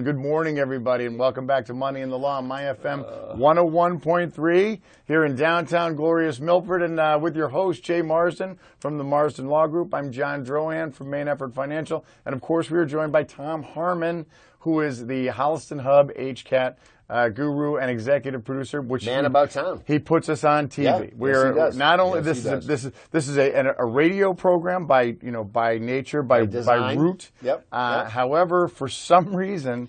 Good morning, everybody, and welcome back to Money in the Law on My FM 101.3 here in downtown glorious Milford, and with your host, Jay Marsden from the Marsden Law Group. I'm John Drohan from Main Effort Financial, and of course, we are joined by Tom Harmon, who is the Holliston Hub HCAT guru and executive producer, which about town. He puts us on TV. Yeah, We're yes, he does. not only Yes, this is a radio program by nature, by root. Yep. However, for some reason,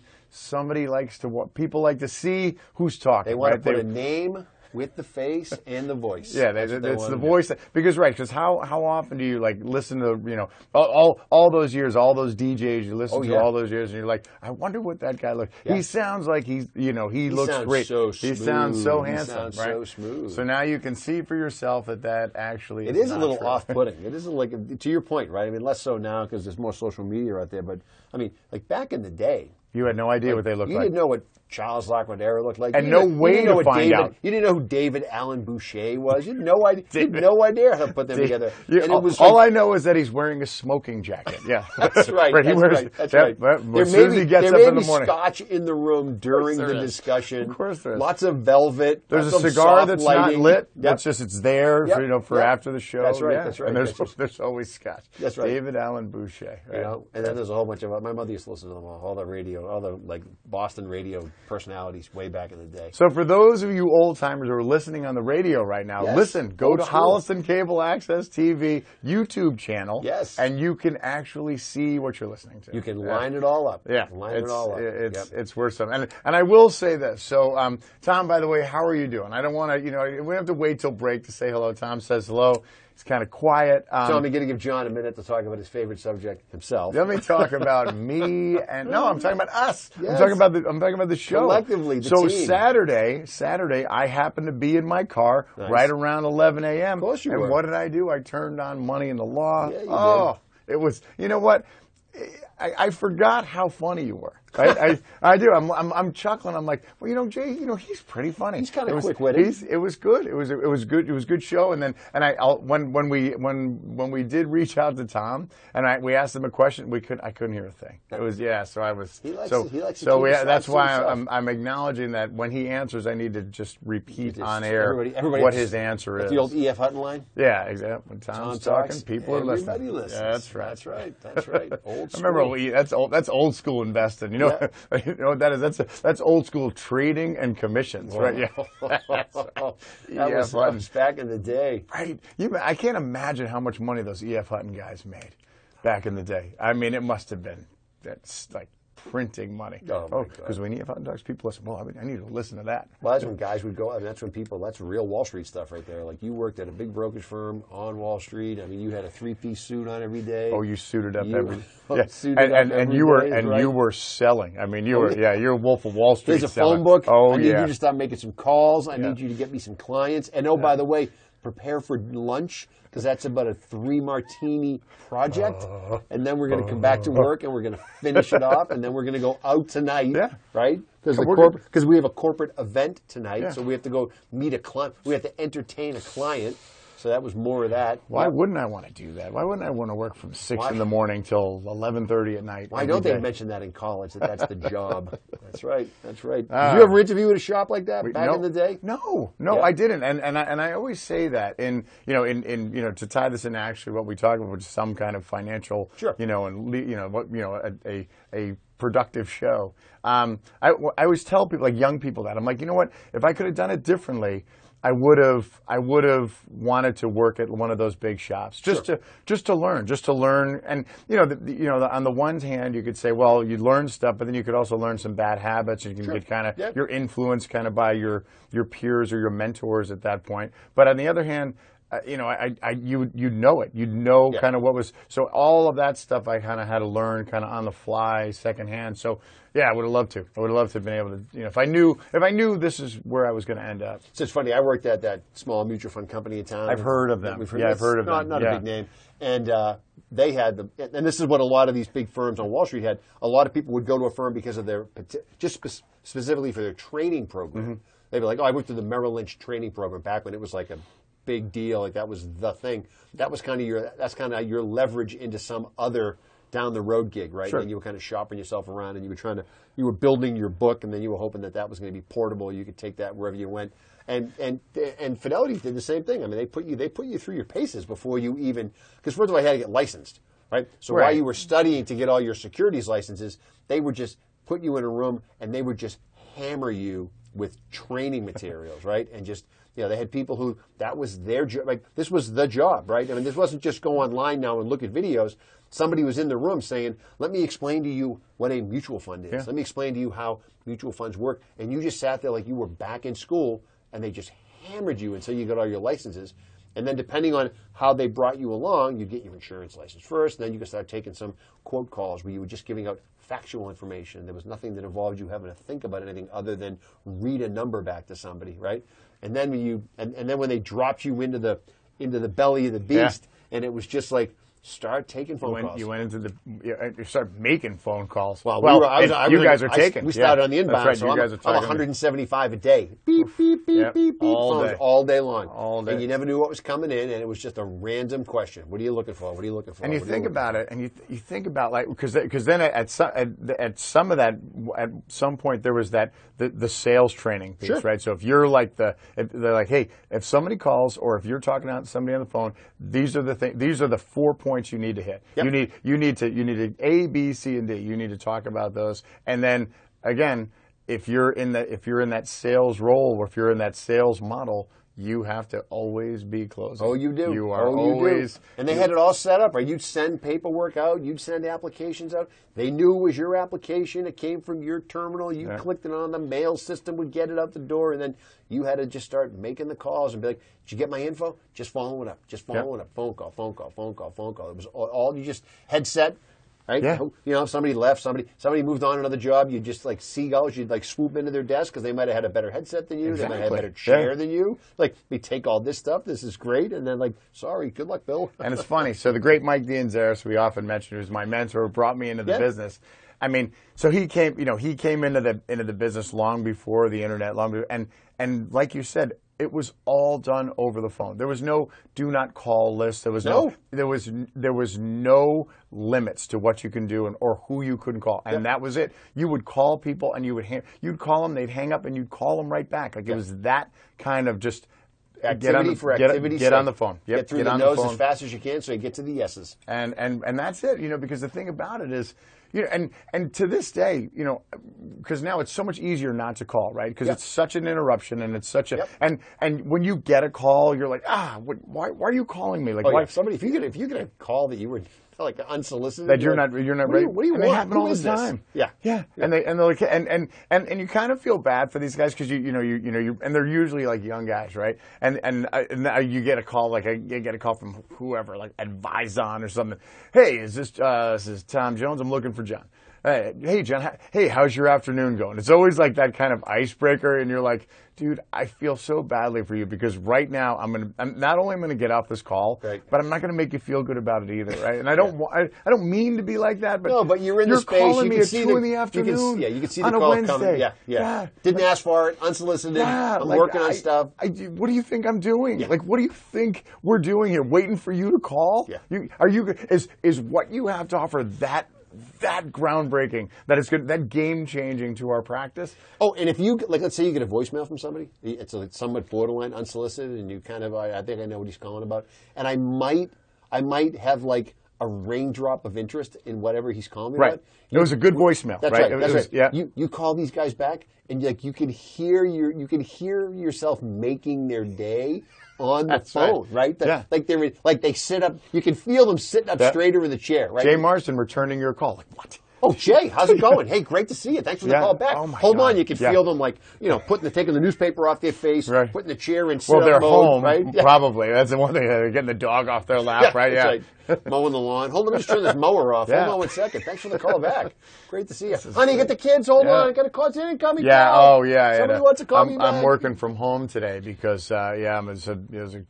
people like to see who's talking. They want to put a name with the face and the voice. Yeah, it's the voice because how often do you listen to all those years, all those DJs you listen to all those years, and you're like, I wonder what that guy looks. Yeah. He sounds like he looks great. So he sounds so handsome, sounds right? So smooth. So now you can see for yourself that actually it is a little off-putting. It isn't to your point, right? I mean, less so now because there's more social media out there. But I mean, back in the day, you had no idea what they looked like. You didn't know what Charles Laquadera looked like. And no way to find out. You didn't know who David Allen Boucher was. You had no idea. You had no idea how to put them together. And all I know is that he's wearing a smoking jacket. Yeah, that's right. That's right. As soon as he gets up in the morning, scotch in the room during the discussion. Of course there is. Lots of velvet. There's a cigar that's lighting. not lit. Yep. That's just it's there for after the show. That's right. Yeah. That's right. And there's always scotch. That's right. David Allen Boucher. Right? And then there's a whole bunch of my mother used to listen to them all the radio, all the Boston radio personalities way back in the day. So for those of you old timers who are listening on the radio right now, listen, go to Holliston Cable Access TV YouTube channel, and you can actually see what you're listening to. You can line it all up. Yeah, line it all up. It's worth something. And I will say this. So Tom, by the way, how are you doing? I don't want to, we don't have to wait till break to say hello. Tom says hello. It's kind of quiet. So I'm going to give John a minute to talk about his favorite subject himself. Let me talk about me and I'm talking about us. Yes. I'm talking about the show. Collectively, the team. Saturday, I happened to be in my car right around 11 a.m. Of course you were. And what did I do? I turned on Money in the Law. Yeah, you did. It was. You know what? I forgot how funny you were. I do. I'm chuckling. I'm like, well, Jay, he's pretty funny. He's kind of quick-witted. It was good. It was good. It was a good show. And then when we did reach out to Tom and we asked him a question, I couldn't hear a thing. It was So I was. He likes that's why I'm acknowledging that when he answers, I need to just repeat on air what his answer is. The old E.F. Hutton line. Yeah, exactly. When Tom's talking, people are listening. Everybody listens. Yeah, that's right. Old school. I remember that's old school investing. You know what that is? That's old school trading and commissions, right? Yeah. That was back in the day. Right. I can't imagine how much money those E.F. Hutton guys made back in the day. I mean, it must have been printing money. Because when E.F. Hutton talks, people listen. Well, I need to listen to that. Well, that's when guys would go. That's real Wall Street stuff right there. Like you worked at a big brokerage firm on Wall Street. I mean, you had a 3-piece suit on every day. Oh, you suited up every. You were selling. I mean, you're a Wolf of Wall Street. There's a phone book. Oh, I need you to start making some calls. I need you to get me some clients. And by the way, prepare for lunch because that's about a 3-martini project. And then we're going to come back to work and we're going to finish it off. And then we're going to go out tonight, right? Because we have a corporate event tonight. So we have to go meet a client. We have to entertain a client. So that was more of that. Why wouldn't I want to do that? Why wouldn't I want to work from 6 in the morning till 11:30 at night? Why don't they mention that in college, that's the job? That's right. Did you ever interview at a shop like that back in the day? No, I didn't. And I always say that in to tie this into actually what we talk about, which is some kind of financial, a productive show. I always tell people, young people, that I'm like, you know what? If I could have done it differently, I would have wanted to work at one of those big shops just to learn. And on the one hand, you could say, well, you learn stuff, but then you could also learn some bad habits, and you can get kind of your influence kind of by your peers or your mentors at that point. But on the other hand, you'd know it. You'd know kind of what was. So all of that stuff I kind of had to learn kind of on the fly, secondhand. So I would have loved to. I would have loved to have been able to. If I knew this is where I was going to end up. So it's funny. I worked at that small mutual fund company in town. I've heard of them. I've heard of them. Not a big name. And they had them. And this is what a lot of these big firms on Wall Street had. A lot of people would go to a firm because of their specifically for their training program. Mm-hmm. They'd be like, I went to the Merrill Lynch training program back when it was like a big deal, like that was the thing. That was kind of your leverage into some other down the road gig, right? Sure. And you were kind of shopping yourself around, and you were building your book, and then you were hoping that was going to be portable. You could take that wherever you went. And Fidelity did the same thing. I mean, they put you through your paces before you even, because first of all, you had to get licensed, right? So while you were studying to get all your securities licenses, they would just put you in a room and they would just hammer you with training materials, right? And just, they had people who, that was their job. Like, this was the job, right? I mean, this wasn't just go online now and look at videos. Somebody was in the room saying, let me explain to you what a mutual fund is. Yeah. Let me explain to you how mutual funds work. And you just sat there like you were back in school, and they just hammered you until you got all your licenses. And then depending on how they brought you along, you'd get your insurance license first, and then you could start taking some quote calls where you were just giving out factual information. There was nothing that involved you having to think about anything other than read a number back to somebody, right? And then when they dropped you into the belly of the beast, and it was just like, start taking phone calls. You went into you started making phone calls. Well, you guys are taking. We started on the inbound, right, so I'm 175 a day. Beep, beep, beep, beep, beep. Phones all day long. All day. And you never knew what was coming in, and it was just a random question. What are you looking for? What are you looking for? And you think about it, and you think about, like, because then at some of that, at some point there was the sales training piece, Sure. right? So if you're like they're like, hey, if somebody calls or if you're talking to somebody on the phone, these are the 4 points you need to hit. Yep. You need to A, B, C, and D. You need to talk about those, and then again, if you're in that sales role or if you're in that sales model, you have to always be closing. Oh, you do. You are always. Do. And they had it all set up, right? You'd send paperwork out. You'd send applications out. They knew it was your application. It came from your terminal. You clicked it on. The mail system would get it out the door. And then you had to just start making the calls and be like, did you get my info? Just follow it up. Just follow it up. Phone call, phone call, phone call, phone call. It was all you just headset. Right? Yeah. If somebody left, somebody moved on to another job, you'd just like seagulls, you'd like swoop into their desk because they might have had a better headset than you, Exactly. they might have had a better chair than you. Like, we take all this stuff, this is great, and then like, sorry, good luck, Bill. And it's funny. So the great Mike D'Anzaris, we often mention, who's my mentor, who brought me into the business. I mean, so he came into the business long before the internet, and like you said, it was all done over the phone. There was no do not call list. There was no limits to what you can do or who you couldn't call, and that was it. You would call people, and you'd call them, they'd hang up, and you'd call them right back. Like, it was that kind of just activity's sake. Get on the phone. Yep, get through the nose as fast as you can, so you get to the yeses. And that's it. Because the thing about it is, and to this day, because now it's so much easier not to call, right? Because it's such an interruption, and it's such a and when you get a call, you're like, why are you calling me? Like, why? If you get a call that you were like unsolicited, that you're not ready. What do you want? They happen all the time. Yeah. And they're like, and you kind of feel bad for these guys because you and they're usually like young guys, right? And you get a call, like you get a call from whoever, like Advizon or something. Hey, this is Tom Jones. I'm looking for John. Hey, John. Hey, how's your afternoon going? It's always like that kind of icebreaker, and you're like, dude, I feel so badly for you because right now I'm not only going to get off this call, but I'm not going to make you feel good about it either, right? And I don't mean to be like that, but no, but you're in the space. Calling you me at 2 in the afternoon. You can see the on call a Wednesday. coming. Yeah. Didn't ask for it. Unsolicited. I'm working on stuff. What do you think I'm doing? Yeah. Like, what do you think we're doing here? Waiting for you to call? Yeah. Is what you have to offer that groundbreaking, that is good, that game changing to our practice? Oh, and if you, like, let's say you get a voicemail from somebody, it's like somewhat borderline unsolicited, and you kind of, I think I know what he's calling about, and I might have like a raindrop of interest in whatever he's calling me about. It was a good voicemail. That's right. That's right. Yeah. You call these guys back, and like you can hear yourself making their day on the phone, right? Like they sit up. You can feel them sitting up straighter in the chair, right? Jay Marston returning your call. Like, what? Oh, Jay, how's it going? Hey, great to see you. Thanks for the call back. Oh my Hold God. on, you can feel them like, taking the newspaper off their face, putting the chair in Well, they're mode, home, right? probably. That's the one thing. They're getting the dog off their lap, right? That's right. Mowing the lawn. Hold on, let me just turn this mower off. Hold on 1 second. Thanks for the call back. Great to see you. Honey, get the kids. Hold on. I got a call. Incoming call. Somebody wants to call me back. I'm working from home today because, there's a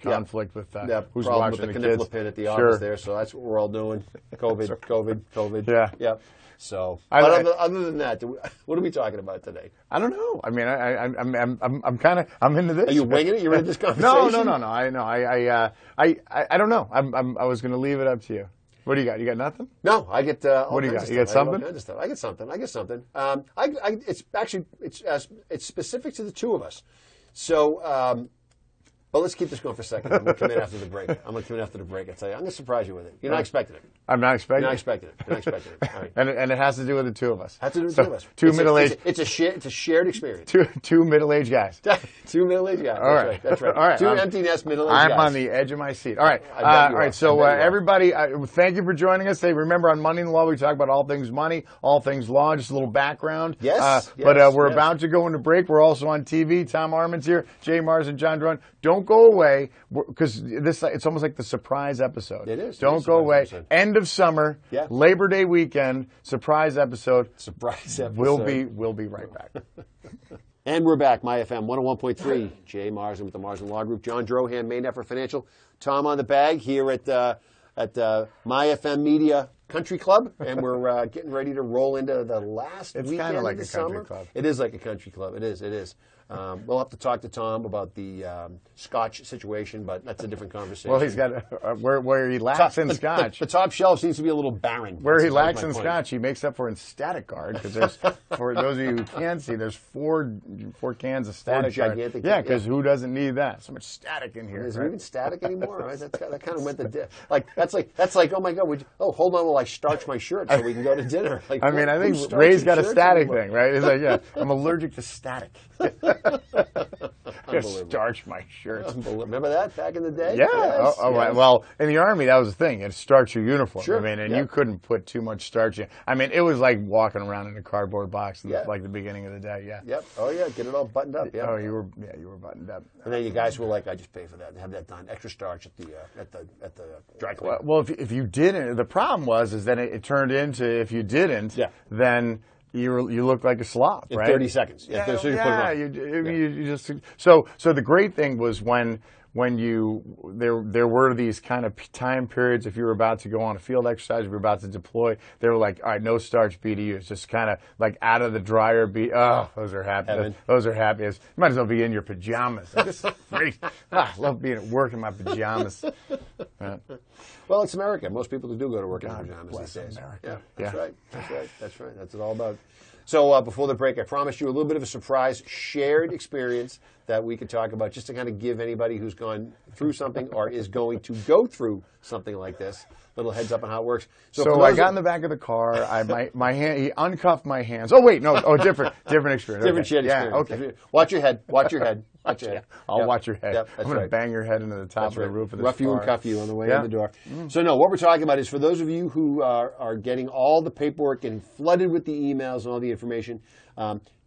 conflict with who's problem watching with the the kids. pin at the office there, so that's what we're all doing. COVID. Yeah. Yep. So, but other than that, what are we talking about today? I don't know. I mean, I'm into this. Are you winging it? You're into this conversation? No. I don't know. I was going to leave it up to you. What do you got? You got nothing? No, I get all What do you kinds got? of You got stuff. I something? get all kinds of stuff. I get something. It's actually it's specific to the two of us. So, but let's keep this going for a second. I'm going to come in after the break. I tell you, I'm going to surprise you with it. You're not expecting it. I'm not expecting. You're not expecting it. You're not expecting it. All right. And it has to do with the two of us. Has to do with So, the two of us. Two middle-aged. It's a shared experience. Two middle-aged guys. Two middle-aged guys. All right. That's right. All right. Two empty nest middle-aged guys. I'm on the edge of my seat. All right. I bet you All are. right. So I bet you are. everybody, thank you for joining us. Hey, remember on Money in the Law, we talk about all things money, all things law, just a little background. Yes. But we're yes. about to go into break. We're also on TV. Tom Arman's here. Jay Mars and John Dron. Don't go away because it's almost like the surprise episode. It is. Don't go away. Episode. End of summer. Yeah. Labor Day weekend. Surprise episode. Surprise episode. We'll be right back. And we're back. My FM 101.3. Jay Marzen with the Marzen Law Group. John Drohan, Main Effort Financial. Tom on the bag here at My FM Media Country Club, and we're getting ready to roll into the last It's weekend kinda like of the a country summer. club. It is like a country club. It is. We'll have to talk to Tom about the Scotch situation, but that's a different conversation. Well, he's got where he lacks in Scotch. The top shelf seems to be a little barren. Where he That's lacks my in point. Scotch, he makes up for in Static Guard because there's, for those of you who can't see, there's four cans of Static Guard. gigantic- Yeah, because who doesn't need that? So much static in here. Is right? it even static anymore? Right? That kind of went the that's like oh my god, hold on while I starch my shirt so we can go to dinner. Like, I mean, I who think starches Ray's got a shirts static anymore? thing, right? He's like, yeah, I'm allergic to static. Just starch my shirts. Remember that back in the day? Yeah. Yes, Right. yes. Well, in the Army, that was the thing. You had to starch your uniform. Sure, I mean, and yeah. you couldn't put too much starch in. I mean, it was like walking around in a cardboard box in Yeah. like the beginning of the day. Yeah. Yep. Oh yeah, get it all buttoned up. Yeah. Oh, you were buttoned up. And then you guys were like, I just pay for that and have that done. Extra starch at the dry cleaner. Well, if you didn't, the problem was then it turned into if you didn't, Yeah. then you look like a slob, In right? 30 seconds. Yeah. So you put it on. you just so the great thing was when there were these kind of time periods if you were about to go on a field exercise, if you were about to deploy, they were like, all right, no starch BDUs, just kind of like out of the dryer. Those are happy. Heaven. Those are happy. You might as well be in your pajamas. This is great. I love being at work in my pajamas. Well, it's America. Most people do go to work in God pajamas bless these days. America. Yeah, that's Yeah. right. That's right. That's right. That's what it's all about. So before the break, I promised you a little bit of a surprise shared experience that we could talk about just to kind of give anybody who's gone through something or is going to go through something like this little heads up on how it works. So I got in the back of the car. My hand. He uncuffed my hands. Oh wait, no. Oh, different experience. Different Okay. shared Yeah. experience. Okay. Watch your head. Watch your head. Watch your head. I'll Yep. watch your head. Yep, I'm that's going to right. bang your head into the top That's of the right. roof of this Rough you and car. cuff you on the way Yeah. in the door. So no, what we're talking about is for those of you who are getting all the paperwork, getting flooded with the emails and all the information,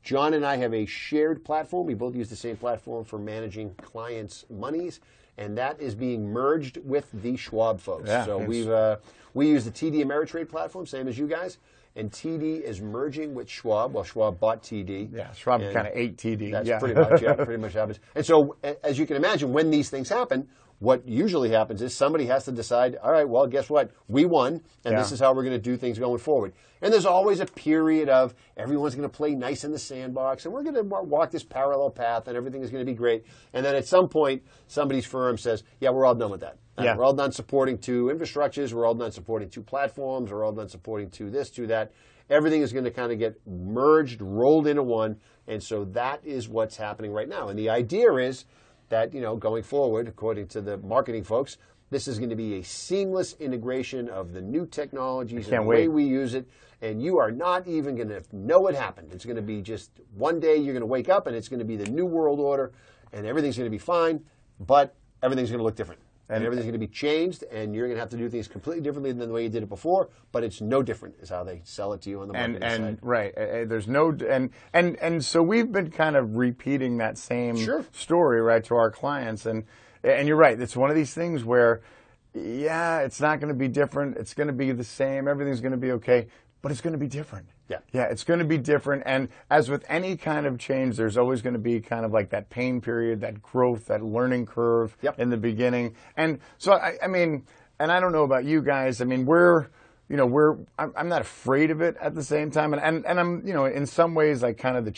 John and I have a shared platform. We both use the same platform for managing clients' monies, and that is being merged with the Schwab folks. Yeah, So it's- we use the TD Ameritrade platform, same as you guys, and TD is merging with Schwab. Well, Schwab bought TD. Yeah, Schwab And kind of ate TD. That's yeah. pretty much, yeah, pretty much happens. And so, as you can imagine, when these things happen, what usually happens is somebody has to decide, all right, well, guess what? We won, and this Yeah. is how we're going to do things going forward. And there's always a period of everyone's going to play nice in the sandbox, and we're going to walk this parallel path, and everything is going to be great. And then at some point, somebody's firm says, yeah, we're all done with that. Yeah. We're all done supporting two infrastructures. We're all done supporting two platforms. We're all done supporting two this, two that. Everything is going to kind of get merged, rolled into one. And so that is what's happening right now. And the idea is that, going forward, according to the marketing folks, this is going to be a seamless integration of the new technologies and can't the way wait. we use it. And you are not even going to know what happened. It's going to be just one day you're going to wake up and it's going to be the new world order and everything's going to be fine, but everything's going to look different. And everything's going to be changed, and you're going to have to do things completely differently than the way you did it before. But it's no different, is how they sell it to you on the marketing side. Right, there's no and so we've been kind of repeating that same Sure. story, right, to our clients, and you're right. It's one of these things where, yeah, it's not going to be different. It's going to be the same. Everything's going to be okay, but it's going to be different. Yeah, it's going to be different. And as with any kind of change, there's always going to be kind of like that pain period, that growth, that learning curve in the beginning. And so, I mean, and I don't know about you guys. I mean, we're I'm not afraid of it at the same time, and I'm in some ways like kind of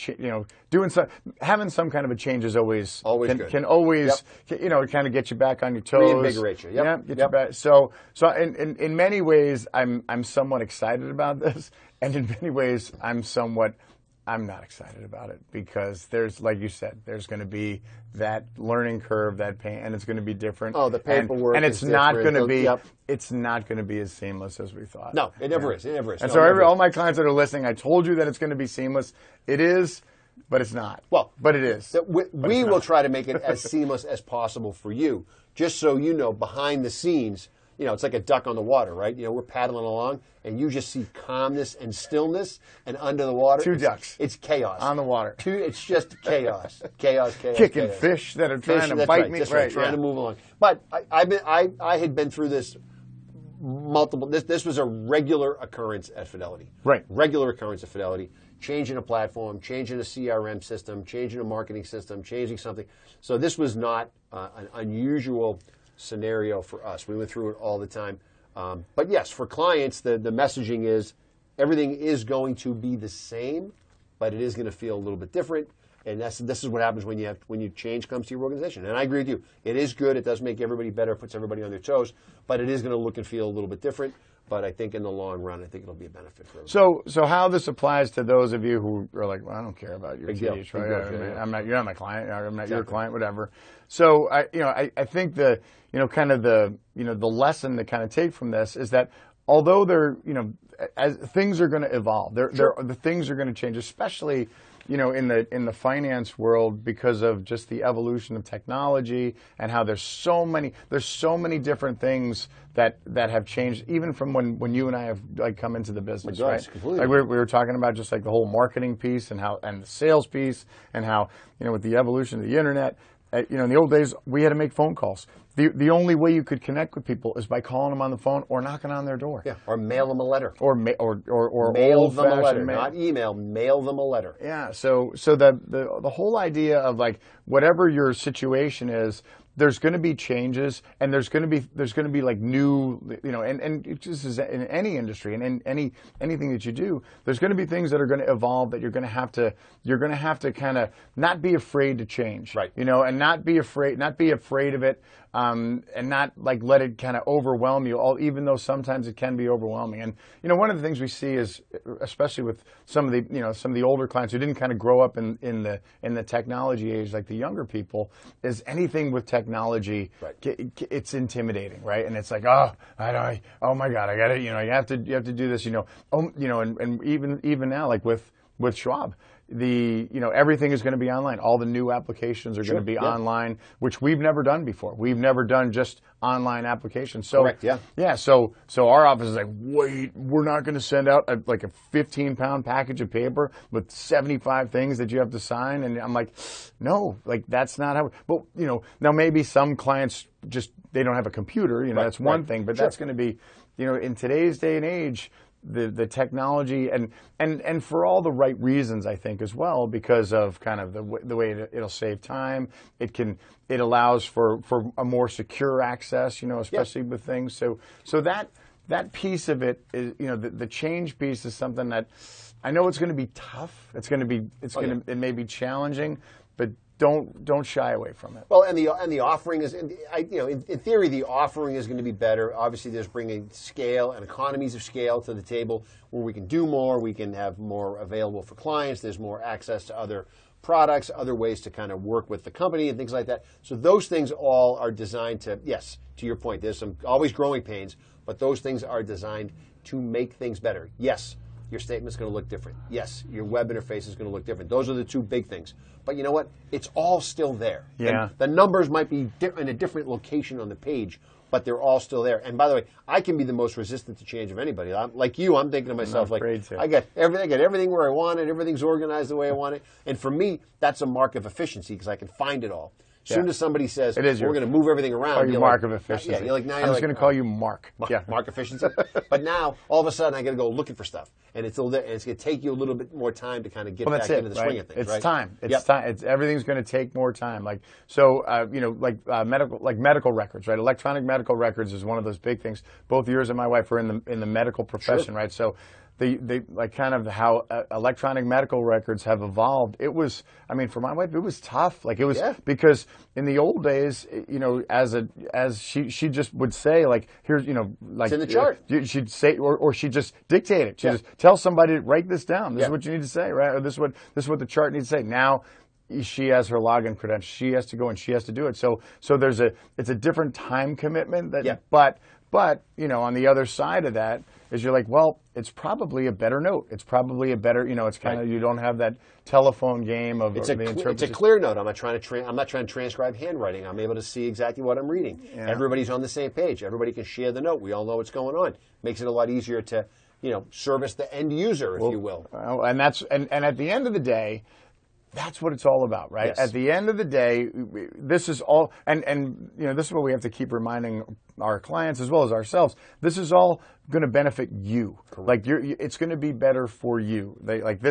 having some kind of a change is always good. Can always kind of get you back on your toes, reinvigorate you. Get you back. So in many ways I'm somewhat excited about this, and in many ways I'm not excited about it, because there's, like you said, there's going to be that learning curve, that pain, and it's going to be different. Oh, the paperwork, and it's not going to be. Yep. It's not going to be as seamless as we thought. No, it never is. It never is. And no, so all my clients that are listening, I told you that it's going to be seamless. It is, but it's not. Well, but it is. We will try to make it as seamless as possible for you, just so you know, behind the scenes. It's like a duck on the water, right? We're paddling along, and you just see calmness and stillness, and under the water, two ducks. It's chaos on the water. It's just chaos, chaos. Kicking fish that are trying to bite me. That's right. Trying to move along. But I had been through this multiple. This was a regular occurrence at Fidelity. Right. Regular occurrence at Fidelity. Changing a platform, changing a CRM system, changing a marketing system, changing something. So this was not an unusual scenario for us. We went through it all the time. But yes, for clients, the messaging is everything is going to be the same, but it is going to feel a little bit different. And this is what happens when you change comes to your organization. And I agree with you. It is good. It does make everybody better. It puts everybody on their toes. But it is going to look and feel a little bit different. But I think in the long run, I think it'll be a benefit for everybody. So how this applies to those of you who are like, well, I don't care about your TDs, right? You're not my client. I'm not your client, whatever. So I think the lesson to kind of take from this is that although as things are going to evolve, the things are going to change, especially in the finance world, because of just the evolution of technology and how there's so many different things that have changed, even from when you and I have come into the business, right? Completely. Like we were talking about just like the whole marketing piece and the sales piece, and how with the evolution of the internet, in the old days we had to make phone calls. The only way you could connect with people is by calling them on the phone or knocking on their door. Yeah, or mail them a letter. Or mail them a letter, not email. Mail them a letter. Yeah. So the whole idea of like whatever your situation is, there's going to be changes, and there's going to be like new, and it just is in any industry and in anything that you do, there's going to be things that are going to evolve that you're going to have to kind of not be afraid to change, right? And not be afraid of it, and not like let it kind of overwhelm you. Even though sometimes it can be overwhelming. And one of the things we see is, especially with some of the older clients who didn't kind of grow up in the technology age, like the younger people, is anything with technology, right. It's intimidating, right? And it's like, oh my God, I got it. You have to do this. And even now, like with Schwab, everything is going to be online. All the new applications are going to be online, which we've never done before. We've never done just online applications. So, correct, yeah. Yeah, so our office is like, wait, we're not going to send out a 15-pound package of paper with 75 things that you have to sign. And I'm like, no, like that's not how. But now maybe some clients they don't have a computer. Right, that's one thing. But that's going to be, in today's day and age, the technology and for all the right reasons, I think, as well, because of kind of the way it'll save time. It allows for a more secure access, especially with things. So that piece of it is, the change piece is something that I know it's going to be tough. It may be challenging, but don't shy away from it. Well, and the offering is, in theory, the offering is going to be better. Obviously, there's bringing scale and economies of scale to the table where we can do more, we can have more available for clients. There's more access to other products, other ways to kind of work with the company and things like that. So those things all are designed to, yes, to your point, there's some always growing pains, but those things are designed to make things better. Yes, your statement's going to look different. Yes, your web interface is going to look different. Those are the two big things. But you know what? It's all still there. Yeah. And the numbers might be in a different location on the page, but they're all still there. And by the way, I can be the most resistant to change of anybody. Like you, I'm thinking to myself, I get everything where I want it. Everything's organized the way I want it. And for me, that's a mark of efficiency because I can find it all. Soon as somebody says, It is we're going to move everything around, call you you're Mark like, of efficiency. Yeah, you're like, now I'm just going to call you Mark. Yeah. Mark efficiency. But now, all of a sudden, I got to go looking for stuff, and it's going to take you a little bit more time to kind of get back into the swing of things. It's right? time. It's time. Everything's going to take more time. Like so, medical records, right? Electronic medical records is one of those big things. Both yours and my wife are in the medical profession, right? So. The like kind of how electronic medical records have evolved. It was, I mean, for my wife, it was tough. Like it was because in the old days, as she just would say, like here's like it's in the chart. She'd say or she'd just dictate it. She'd just tell somebody to write this down. This is what you need to say, right? Or this is what the chart needs to say. Now she has her login credentials. She has to go and she has to do it. So it's a different time commitment. But on the other side of that is you're like, well, it's probably a better note. It's probably a better, it's kind of you don't have that telephone game of it's a clear note. I'm not trying to transcribe handwriting. I'm able to see exactly what I'm reading. Yeah. Everybody's on the same page. Everybody can share the note. We all know what's going on. Makes it a lot easier to service the end user, if you will. And at the end of the day, that's what it's all about, right? Yes. At the end of the day, this is all, and this is what we have to keep reminding our clients as well as ourselves. This is all going to benefit you. Correct. Like it's going to be better for you. Like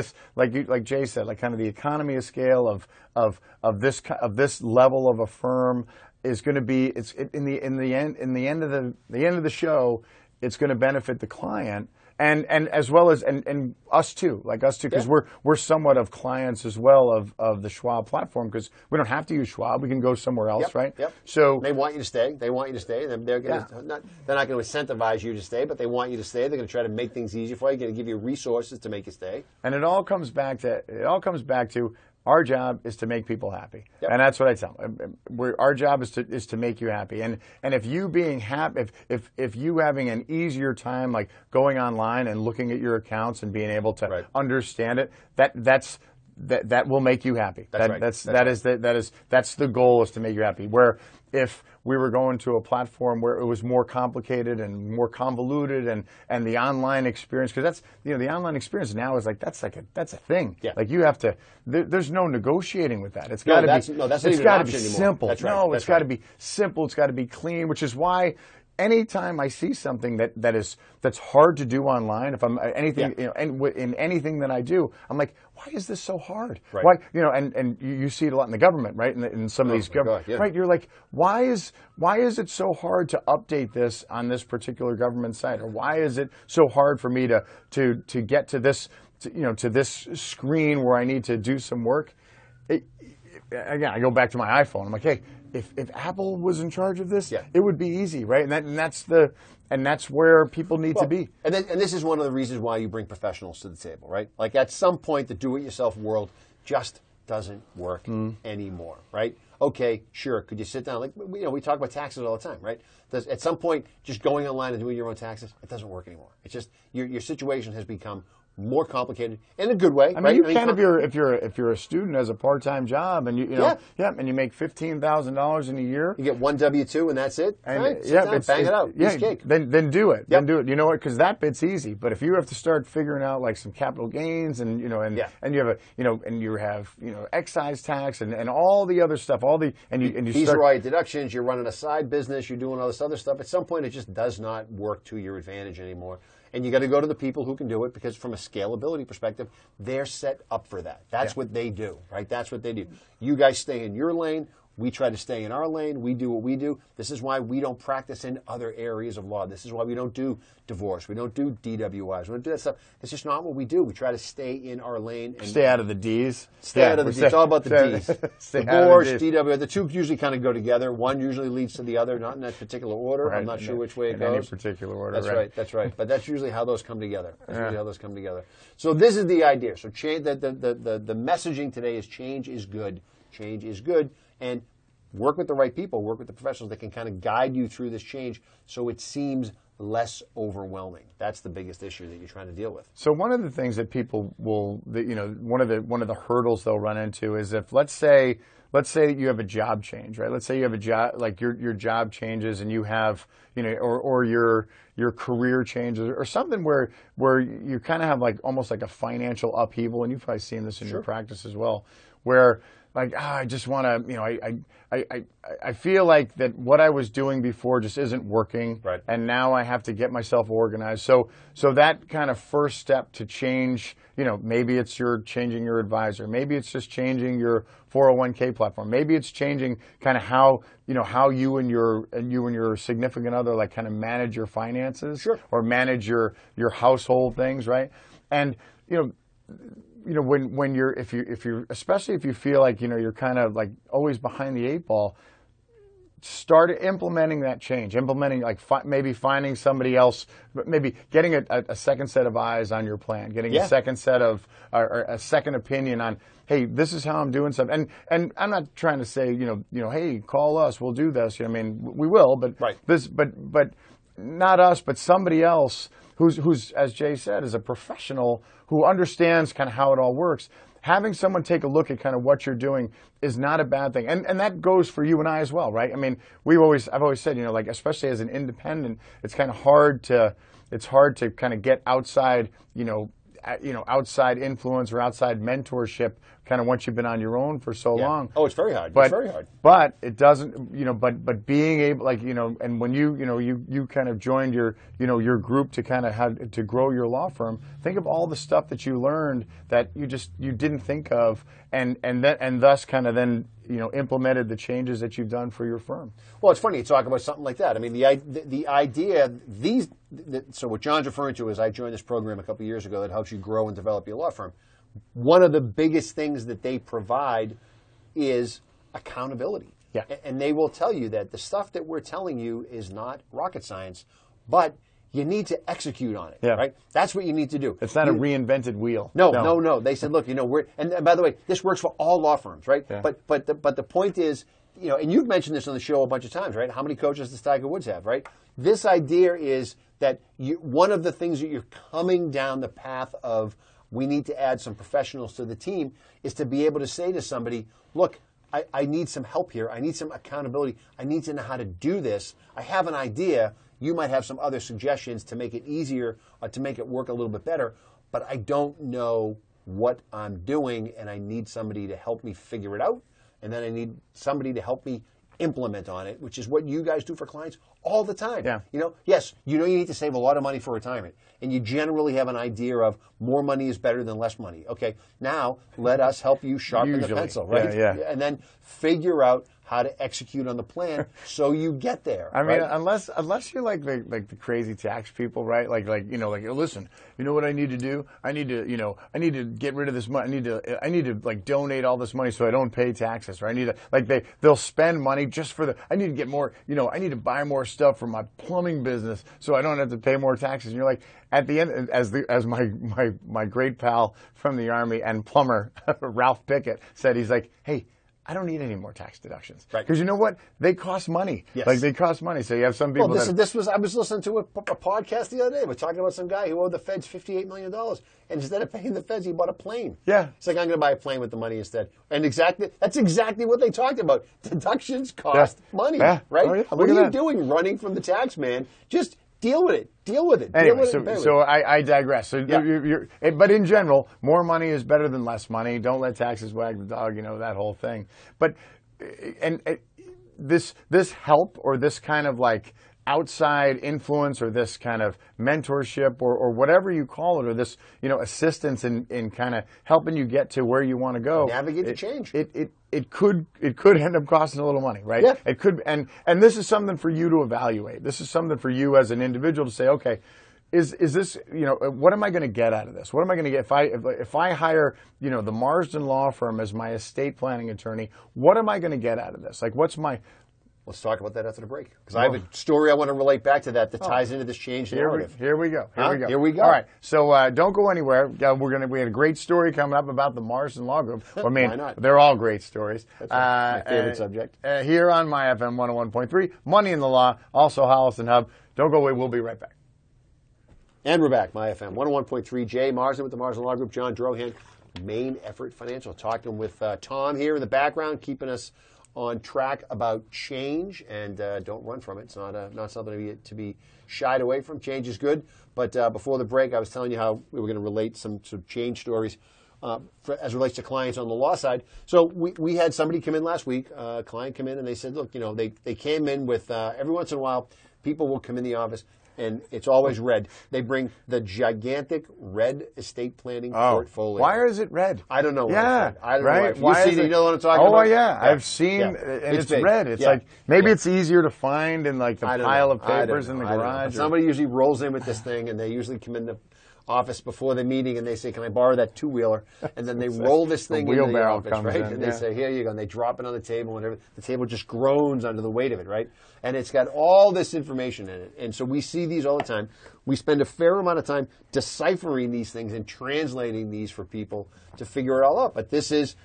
Jay said, like kind of the economy of scale of this level of a firm is going to be in the end of the show, it's going to benefit the client. And as well as and us too, because we're somewhat of clients as well of the Schwab platform, because we don't have to use Schwab, we can go somewhere else, right? Yep. So they want you to stay. They want you to stay. And they're not going to incentivize you to stay, but they want you to stay. They're going to try to make things easier for you. They're going to give you resources to make you stay. And it all comes back to our job is to make people happy, and that's what I tell them. Our job is to make you happy, and if you being happy, if you having an easier time like going online and looking at your accounts and being able to understand it, that will make you happy. That's the goal, is to make you happy. Where if we were going to a platform where it was more complicated and more convoluted, and the online experience, because that's the online experience now is that's a thing. Yeah. Like you have to. There's no negotiating with that. It's got got to be. That's it's got to be anymore. simple. That's right. No, it's got to be simple. It's got to be clean. Which is why anytime I see something that's hard to do online, if I'm anything, in anything that I do, I'm like, why is this so hard? Right. Why, and you see it a lot in the government, right? In some of these government, right? You're like, why is it so hard to update this on this particular government site, or why is it so hard for me to get to this, to this screen where I need to do some work? Again, I go back to my iPhone. I'm like, hey, if Apple was in charge of this, it would be easy, right? And that's where people need to be. And this is one of the reasons why you bring professionals to the table, right? Like at some point, the do-it-yourself world just doesn't work anymore, right? Okay, sure. Could you sit down? Like we talk about taxes all the time, right? At some point, just going online and doing your own taxes, it doesn't work anymore. It's just your situation has become more complicated in a good way. I mean, you can if you're a student as a part-time job and and you make $15,000 in a year. You get one W-2 and that's it. And bang it out. Piece of cake. Then do it. Then do it. You know what? Because that bit's easy. But if you have to start figuring out like some capital gains and you have excise tax and all the other stuff, fees, right, deductions. You're running a side business. You're doing all this other stuff. At some point, it just does not work to your advantage anymore. And you got to go to the people who can do it, because from a scalability perspective, they're set up for that. That's what they do, right? That's what they do. You guys stay in your lane. We try to stay in our lane. We do what we do. This is why we don't practice in other areas of law. This is why we don't do divorce. We don't do DWIs. We don't do that stuff. It's just not what we do. We try to stay in our lane. And stay out of the Ds. Stay out of the Ds. It's all about the Ds. Divorce, DW, the two usually kind of go together. One usually leads to the other, not in that particular order. Right. I'm not sure which way it goes. In any particular order. That's right. But that's usually how those come together. So this is the idea. So change, the messaging today is change is good. Change is good. And work with the right people, work with the professionals that can kind of guide you through this change so it seems less overwhelming. That's the biggest issue that you're trying to deal with. So one of the things that people will, one of the hurdles they'll run into is if let's say you have a job change, right? Let's say you have a job, like your job changes and you have, or your career changes or something where you kind of have like almost like a financial upheaval, and you've probably seen this in your practice as well, where like, I just want to, I feel like that what I was doing before just isn't working, Right. and now I have to get myself organized. So that kind of first step to change, maybe it's changing your advisor, maybe it's just changing your 401k platform, maybe it's changing kind of how you and your significant other like kind of manage your finances, Sure. or manage your household things, right? And when you're especially if you feel like you're kind of like always behind the eight ball, start implementing that change. Implementing like maybe finding somebody else, maybe getting a second set of eyes on your plan, getting a second set of or a second opinion on, hey, this is how I'm doing stuff. And I'm not trying to say hey, call us, we'll do this. I mean, we will, but right. but not us, but somebody else who's, as Jay said, is a professional who understands kind of how it all works. Having someone take a look at kind of what you're doing is not a bad thing. And that goes for you and I as well, right? I mean, I've always said, like, especially as an independent, it's kind of hard to kind of get outside, outside influence or outside mentorship kind of once you've been on your own for so long. Oh, it's very hard. But, it's very hard. But it doesn't, but being able, like, and when you kind of joined your group to kind of have to grow your law firm, think of all the stuff that you learned that you didn't think of, and thus kind of then, implemented the changes that you've done for your firm. Well, it's funny you talk about something like that. I mean, the idea, so what John's referring to is I joined this program a couple of years ago that helps you grow and develop your law firm. One of the biggest things that they provide is accountability. Yeah. And they will tell you that the stuff that we're telling you is not rocket science, but you need to execute on it, right? That's what you need to do. It's not a reinvented wheel. No. They said, look, and by the way, this works for all law firms, right? Yeah. But the point is, and you've mentioned this on the show a bunch of times, right? How many coaches does Tiger Woods have, right? This idea is that one of the things that you're coming down the path of, we need to add some professionals to the team, is to be able to say to somebody, look, I need some help here. I need some accountability. I need to know how to do this. I have an idea. You might have some other suggestions to make it easier, to make it work a little bit better, but I don't know what I'm doing, and I need somebody to help me figure it out, and then I need somebody to help me implement on it, which is what you guys do for clients all the time. Yeah. Yes, you need to save a lot of money for retirement, and you generally have an idea of more money is better than less money. Okay, now let us help you sharpen the pencil, right? Yeah. And then figure out how to execute on the plan so you get there. I mean, right? unless you're like the crazy tax people, right? Like listen, you know what I need to do? I need to get rid of this money. I need to like donate all this money so I don't pay taxes, or I need to they'll spend money just for I need to get more, I need to buy more stuff for my plumbing business so I don't have to pay more taxes. And you're like, at the end, as my great pal from the Army and plumber Ralph Pickett said, he's like, hey, I don't need any more tax deductions. Right. Because you know what? They cost money. Yes. Like, they cost money. So you have some people I was listening to a podcast the other day. We're talking about some guy who owed the feds $58 million. And instead of paying the feds, he bought a plane. Yeah. It's like, I'm going to buy a plane with the money instead. And that's exactly what they talked about. Deductions cost money, yeah. right? Oh, yeah. What are Look you at that. doing running from the tax man? Just deal with it. Deal with it. Anyway, Deal with it. so I digress. So Yeah. but in general, more money is better than less money. Don't let taxes wag the dog. That whole thing. But this help, or this kind of like outside influence, or this kind of mentorship, or whatever you call it, or this assistance in kind of helping you get to where you want to go, Navigate the change. It could end up costing a little money, right? Yeah. It could, and this is something for you to evaluate. This is something for you as an individual to say, okay, is this, what am I going to get out of this? What am I going to get if I hire, the Marsden Law Firm as my estate planning attorney? What am I going to get out of this? Like, what's my... Let's talk about that after the break, because I have a story I want to relate back to that ties into this change narrative. Here we go. Here we go. All right. So don't go anywhere. We had a great story coming up about the Marsden Law Group. I mean, Why not? They're all great stories. That's my favorite subject. Here on my FM 101.3, Money in the Law, also Holliston Hub. Don't go away. We'll be right back. And we're back, my FM 101.3. Jay Marsden with the Marsden Law Group, John Drohan, Main Effort Financial, talking with Tom here in the background, keeping us on track about change, and don't run from it. It's not something to be shied away from. Change is good, but before the break, I was telling you how we were going to relate some change stories as it relates to clients on the law side. So we had somebody come in last week, a client come in, and they said, look, they came in with, every once in a while, people will come in the office, and it's always red. They bring the gigantic red estate planning portfolio. Why is it red? I don't know why Yeah, it's red. I don't right? know why. You know what I'm talking about? Oh, yeah. I've seen, and it's big. red. It's like, maybe it's easier to find in like the pile of papers in the garage. Somebody usually rolls in with this thing, and they usually come in the office before the meeting, and they say, can I borrow that two-wheeler? And then they roll this thing into the office, right? And they say, here you go. And they drop it on the table, and the table just groans under the weight of it, right? And it's got all this information in it. And so we see these all the time. We spend a fair amount of time deciphering these things and translating these for people to figure it all out. But this is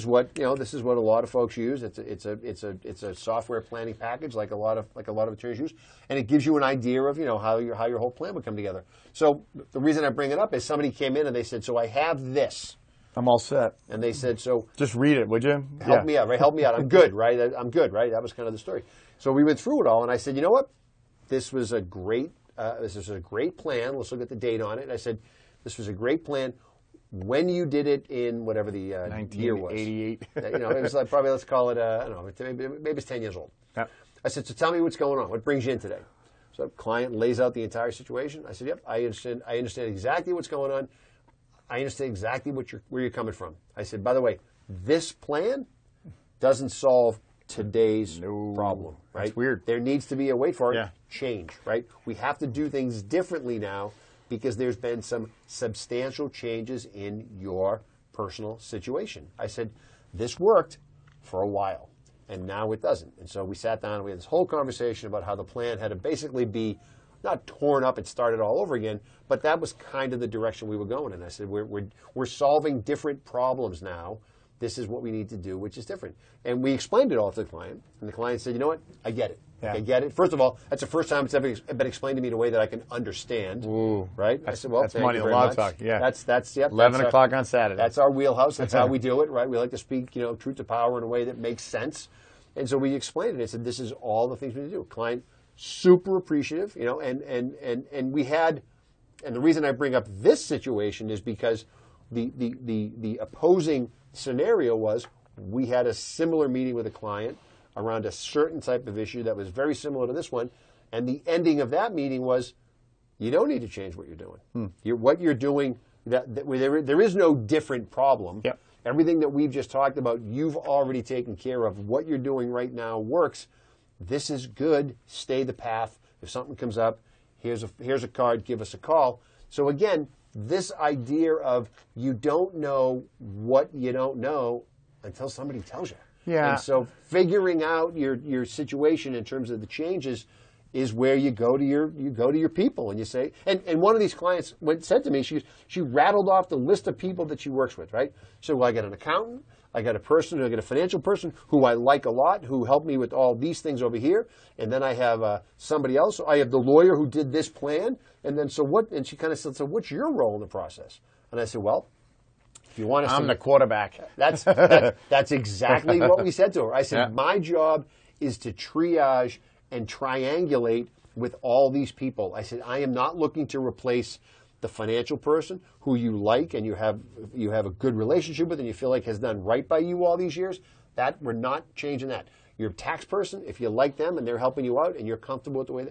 what a lot of folks use. It's a software planning package like a lot of attorneys use, and it gives you an idea of how your whole plan would come together. So the reason I bring it up is somebody came in and they said, so I have this. I'm all set. And they said, so just read it, would you? Help me out, right? Help me out. I'm good, right? I'm good, right? That was kind of the story. So we went through it all, and I said, you know what? This was a great plan. Let's look at the date on it. And I said, this was a great plan. When you did it in whatever the year was. 1988. It was like probably, let's call it, I don't know, maybe it's 10 years old. Yep. I said, so tell me what's going on. What brings you in today? So the client lays out the entire situation. I said, yep, I understand exactly what's going on. I understand exactly where you're coming from. I said, by the way, this plan doesn't solve today's problem, right? That's weird. There needs to be change, right? We have to do things differently now because there's been some substantial changes in your personal situation. I said, this worked for a while, and now it doesn't. And so we sat down and we had this whole conversation about how the plan had to basically be not torn up and started all over again, but that was kind of the direction we were going. And I said, we're solving different problems now. This is what we need to do, which is different. And we explained it all to the client, and the client said, you know what, I get it. Yeah. I get it. First of all, that's the first time it's ever been explained to me in a way that I can understand. Ooh, right? I said, well, that's money in the law talk. Yeah, that's 11 o'clock on Saturday. That's our wheelhouse. That's how we do it, right? We like to speak, truth to power in a way that makes sense. And so we explained it. I said, this is all the things we need to do. Client super appreciative, and we had, and the reason I bring up this situation is because the opposing scenario was we had a similar meeting with a client around a certain type of issue that was very similar to this one, and the ending of that meeting was, you don't need to change what you're doing. What you're doing, there is no different problem. Yep. Everything that we've just talked about, you've already taken care of. What you're doing right now works. This is good. Stay the path. If something comes up, here's a card. Give us a call. So again, this idea of you don't know what you don't know until somebody tells you. Yeah. And so figuring out your situation in terms of the changes is where you go to your people and you say, and one of these clients said to me, she rattled off the list of people that she works with, right? So I got an accountant, I got a financial person who I like a lot, who helped me with all these things over here, and then I have somebody else. I have the lawyer who did this plan, and then so what? And she kind of said, so what's your role in the process? And I said, well, if you want to, I'm the quarterback. That's exactly what we said to her. I said, my job is to triage and triangulate with all these people. I said, I am not looking to replace the financial person who you like and you have a good relationship with and you feel like has done right by you all these years. That we're not changing that. Your tax person, if you like them and they're helping you out and you're comfortable with the way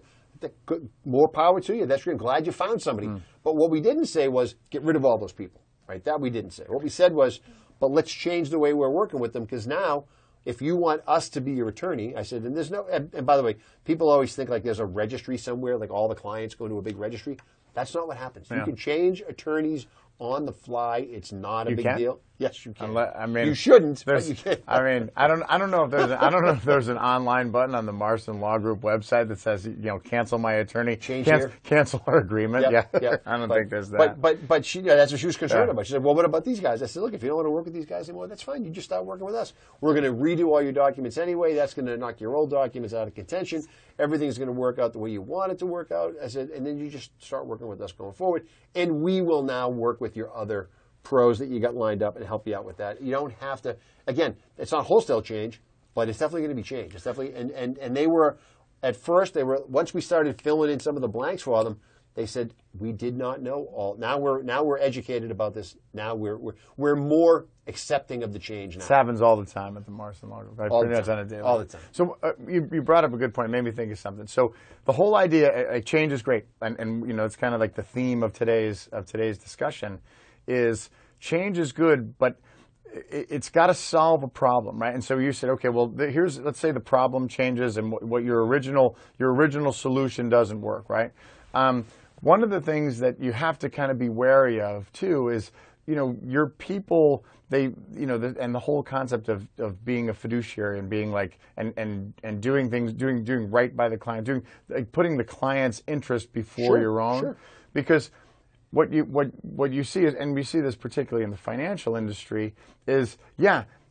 more power to you. That's great. I'm glad you found somebody. But what we didn't say was get rid of all those people. Right? That we didn't say. What we said was, but let's change the way we're working with them because now if you want us to be your attorney, I said, and there's no, and by the way, people always think like there's a registry somewhere, like all the clients go to a big registry. That's not what happens. Yeah. You can change attorneys on the fly. It's not a big deal. Yes, you can. You shouldn't, but you can. I don't know if there's an online button on the Marston Law Group website that says, cancel my attorney, cancel our agreement. Yep, yeah, yep. I don't think there's that. But she, that's what she was concerned about. She said, well, what about these guys? I said, look, if you don't want to work with these guys anymore, that's fine. You just start working with us. We're going to redo all your documents anyway. That's going to knock your old documents out of contention. Everything's going to work out the way you want it to work out. I said, and then you just start working with us going forward, and we will now work with your other pros that you got lined up and help you out with that. You don't have to, again, it's not wholesale change, but it's definitely going to be change. It's definitely, and they were, at first, once we started filling in some of the blanks for them, They said, we did not know all. Now we're educated about this. Now we're more accepting of the change now. This happens all the time at the Marston Law Group. All Pretty the much time. on a daily. All the time. So you brought up a good point. It made me think of something. So the whole idea, change is great, and you know, it's kind of like the theme of today's discussion, is change is good, but it's got to solve a problem, right? And so you said, okay, well, let's say the problem changes and what your original solution doesn't work, right? One of the things that you have to kind of be wary of too is, you know, your people, and the whole concept of being a fiduciary and being like, and doing things, doing right by the client, putting the client's interest before your own, sure. Because what you see is, and we see this particularly in the financial industry, is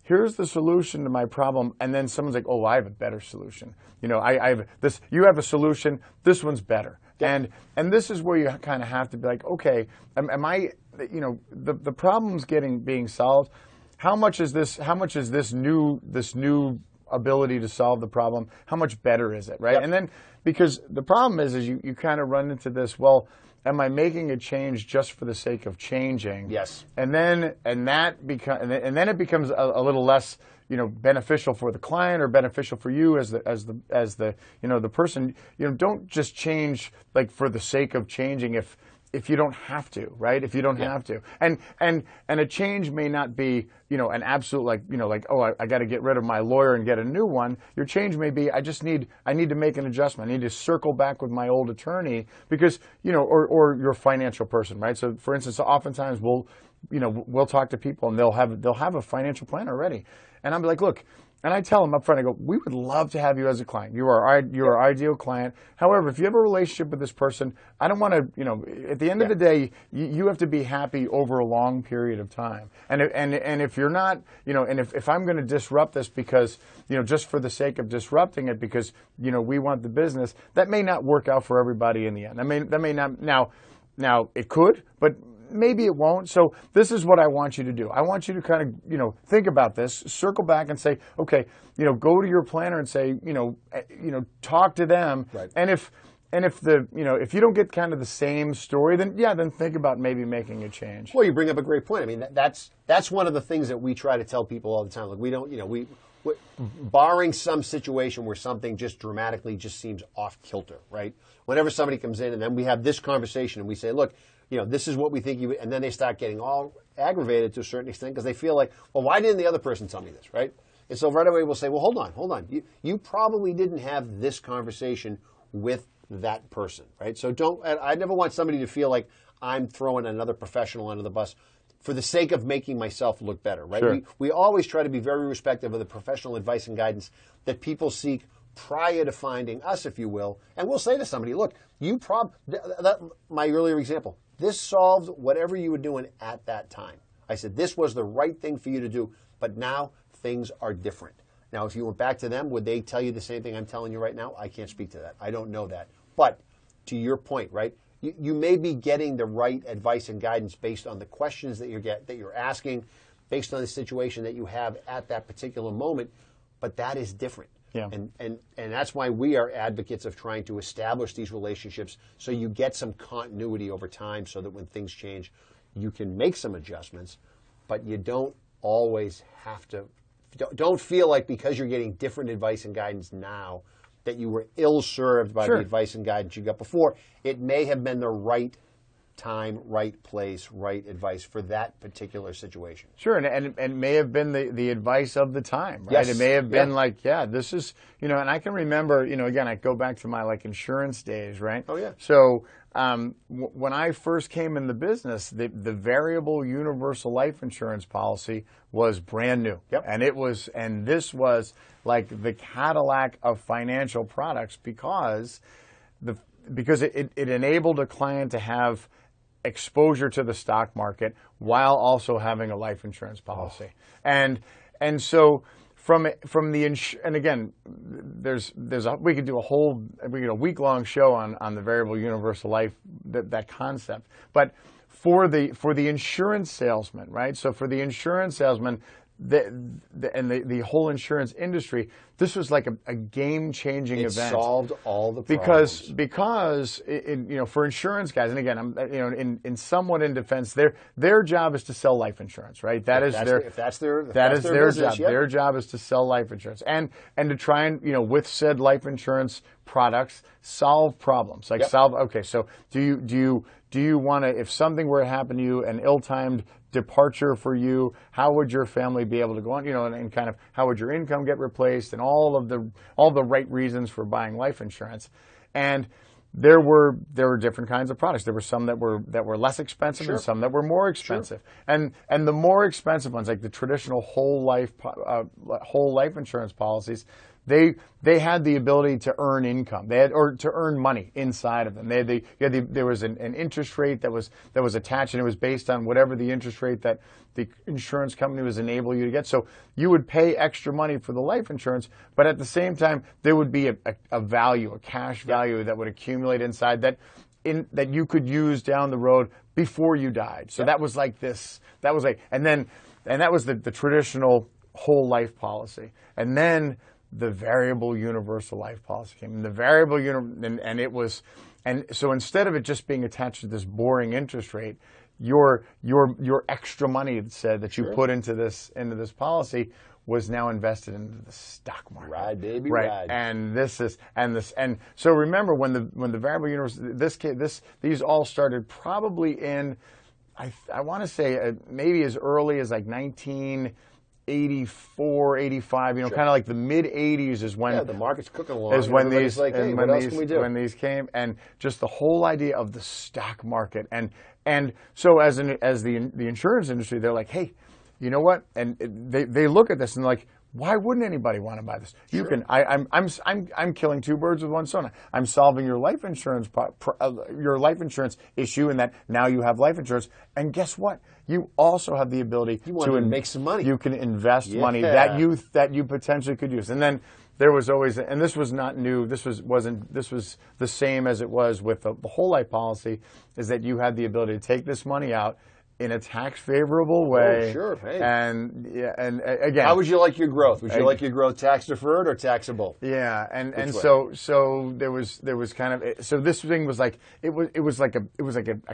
here's the solution to my problem, and then someone's like, oh, I have a better solution. You know, I have this. You have a solution. This one's better. Yep. And this is where you kind of have to be like, okay, am I? You know, the problem's being solved. How much is this new ability to solve the problem? How much better is it, right? Yep. And then because the problem is you kind of run into this. Well, am I making a change just for the sake of changing? Yes. And then it becomes a little less, you know, beneficial for the client or beneficial for you as the you know, the person. You know, don't just change like for the sake of changing if you don't have to, right? If you don't have to. And a change may not be, you know, an absolute like, oh, I got to get rid of my lawyer and get a new one. Your change may be, I need to make an adjustment. I need to circle back with my old attorney because, you know, or your financial person, right? So for instance, oftentimes we'll talk to people and they'll have a financial plan already. And I'm like, look, and I tell them up front, I go, we would love to have you as a client. You are our ideal client. However, if you have a relationship with this person, I don't want to, you know, at the end of the day, you have to be happy over a long period of time. And if you're not, you know, and if I'm going to disrupt this because, you know, just for the sake of disrupting it because, you know, we want the business, that may not work out for everybody in the end. That may not, now it could, but maybe it won't. So this is what I want you to do. I want you to kind of, you know, think about this, circle back and say, okay, you know, go to your planner and say, you know, talk to them. Right. And if if you don't get kind of the same story, then think about maybe making a change. Well, you bring up a great point. I mean, that's one of the things that we try to tell people all the time. Like we don't, you know, barring some situation where something just dramatically just seems off kilter, right? Whenever somebody comes in and then we have this conversation and we say, look, you know, this is what we think you, and then they start getting all aggravated to a certain extent because they feel like, well, why didn't the other person tell me this, right? And so right away we'll say, well, hold on. You probably didn't have this conversation with that person, right? So I never want somebody to feel like I'm throwing another professional under the bus for the sake of making myself look better, right? Sure. We always try to be very respectful of the professional advice and guidance that people seek prior to finding us, if you will. And we'll say to somebody, look, my earlier example, this solved whatever you were doing at that time. I said, this was the right thing for you to do, but now things are different. Now, if you went back to them, would they tell you the same thing I'm telling you right now? I can't speak to that. I don't know that. But to your point, right, you may be getting the right advice and guidance based on the questions that you're asking, based on the situation that you have at that particular moment, but that is different. Yeah. And that's why we are advocates of trying to establish these relationships so you get some continuity over time so that when things change, you can make some adjustments, but you don't always have to. Don't feel like because you're getting different advice and guidance now that you were ill-served by the advice and guidance you got before. It may have been the right time, right place, right advice for that particular situation. Sure, and it may have been the advice of the time, right? Yes. It may have been like, this is, you know, and I can remember, you know, again, I go back to my like insurance days, right? Oh, yeah. So when I first came in the business, the variable universal life insurance policy was brand new. Yep. And this was like the Cadillac of financial products because it enabled a client to have exposure to the stock market while also having a life insurance policy. And so from the and again, we could do a week-long show on the variable universal life, that concept. But for the insurance salesman, right? So for the insurance salesman, the whole insurance industry, this was like a game-changing event. It solved all the problems. Because for insurance guys, and again, I'm in somewhat in defense, their job is to sell life insurance, right? If that's their business, job. Yep. Their job is to sell life insurance and to try and with said life insurance products solve problems. Like okay, so do you want to, if something were to happen to you, an ill-timed departure for you, how would your family be able to go on, and kind of how would your income get replaced, and all the right reasons for buying life insurance. And there were different kinds of products. There were some that were less expensive and some that were more expensive. And the more expensive ones, like the traditional whole life insurance policies, they had the ability to earn income. Or to earn money inside of them. There was an interest rate that was attached, and it was based on whatever the interest rate that the insurance company was enabling you to get. So you would pay extra money for the life insurance, but at the same time there would be a value, a cash value that would accumulate inside that you could use down the road before you died. So that was like this. That was like, and that was the traditional whole life policy, and then the variable universal life policy came. And the variable and so instead of it just being attached to this boring interest rate, your extra money that you put into this policy was now invested into the stock market. Ride, baby, right. ride. And so remember when the variable universal, these all started probably in, I want to say maybe as early as like 1984, 85, kind of like the mid 80s is when the market's cooking along. Is when these like, hey, what else can we do? When these came, and just the whole idea of the stock market, and so as the insurance industry, they're like, hey, you know what? And they look at this and they're like, why wouldn't anybody want to buy this? You can. I'm killing two birds with one stone. I'm solving your life insurance issue, in that now you have life insurance, and guess what? You also have the ability to make some money. You can invest money that you potentially could use. And then there was always, and this was not new. This was the same as it was with the whole life policy, is that you had the ability to take this money out in a tax favorable way. Oh, sure. Hey. And again, how would you like your growth? Would you like your growth tax deferred or taxable? Yeah, and so there was kind of, so this thing was like it was like a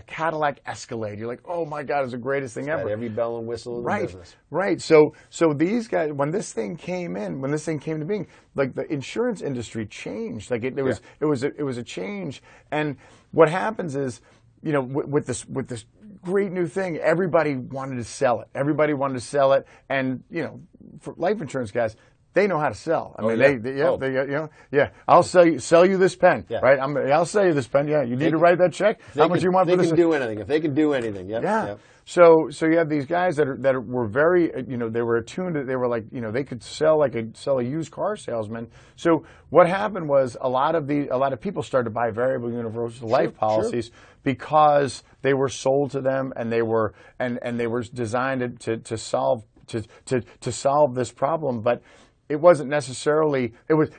Cadillac Escalade. You're like, oh my God, it's the greatest thing ever. Every bell and whistle in the business. Right. So these guys, when this thing came to being, like the insurance industry changed. Like it was a change. And what happens is, with this great new thing, everybody wanted to sell it. And for life insurance guys, they know how to sell. I mean, I'll sell you this pen, right? I'll sell you this pen. Yeah, you need to write that check. How much you want for this? They can do anything. If they can do anything, yeah. So you have these guys that were very, they were attuned to, they were like, they could sell a used car salesman. So what happened was a lot of people started to buy variable universal life policies because they were sold to them, and they were designed to solve this problem. But it wasn't necessarily, it was